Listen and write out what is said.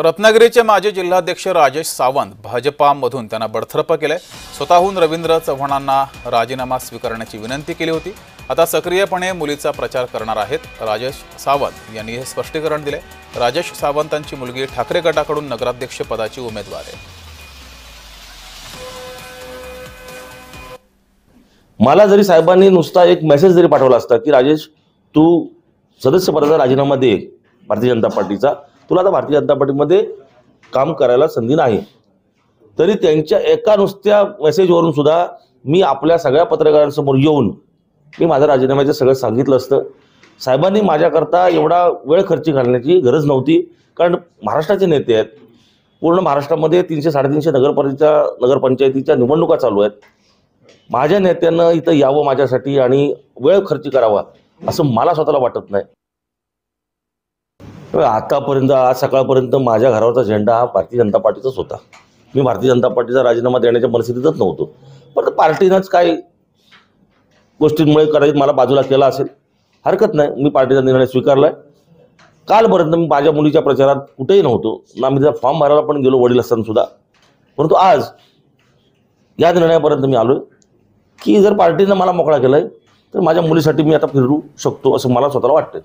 रत्नागिरीचे माजी जिल्हाध्यक्ष राजेश सावंत भाजपामधून त्यांना बडतर्फ केले। स्वतःहून रवींद्र चव्हाणांना राजीनामा स्वीकारण्याची विनंती केली होती। आता सक्रियपणे मुलीचा प्रचार करणार आहेत। राजेश सावंत यांनी हे स्पष्टीकरण दिले। राजेश सावंतांची मुलगी ठाकरे गटाकडून नगराध्यक्ष पदाची उमेदवार आहे। मला जरी साहेबांनी नुसता एक मेसेज जरी पाठवला असता की राजेश तू सदस्यपदाचा राजीनामा दे भारतीय जनता पार्टीचा, तुला आता भारतीय जनता पार्टीमध्ये काम करायला संधी नाही, तरी त्यांच्या एका नुसत्या मेसेजवरून सुद्धा मी आपल्या सगळ्या पत्रकारांसमोर येऊन मी माझा राजीनाम्याचं सगळं सांगितलं असतं। साहेबांनी माझ्याकरता एवढा वेळ खर्च घालण्याची गरज नव्हती, कारण महाराष्ट्राचे नेते आहेत। पूर्ण महाराष्ट्रामध्ये 300-350 नगरपंचायतीच्या निवडणुका चालू आहेत। माझ्या नेत्यांना इथं यावं माझ्यासाठी आणि वेळ खर्च करावा असं मला स्वतःला वाटत नाही। आतापर्यंत आज सकाळपर्यंत माझ्या घरावरचा झेंडा हा भारतीय जनता पार्टीचाच होता। मी भारतीय जनता पार्टीचा राजीनामा देण्याच्या परिस्थितीतच नव्हतो, पण पार्टीनंच काही गोष्टींमुळे कदाचित मला बाजूला केला असेल, हरकत नाही, मी पार्टीचा निर्णय स्वीकारलाय। कालपर्यंत मी माझ्या मुलीच्या प्रचारात कुठेही नव्हतो, ना मी त्याचा फॉर्म भरायला पण गेलो वडील असताना सुद्धा, परंतु आज या निर्णयापर्यंत मी आलोय की जर पार्टीनं मला मोकळा केलाय तर माझ्या मुलीसाठी मी आता फिरू शकतो असं मला स्वतःला वाटतंय।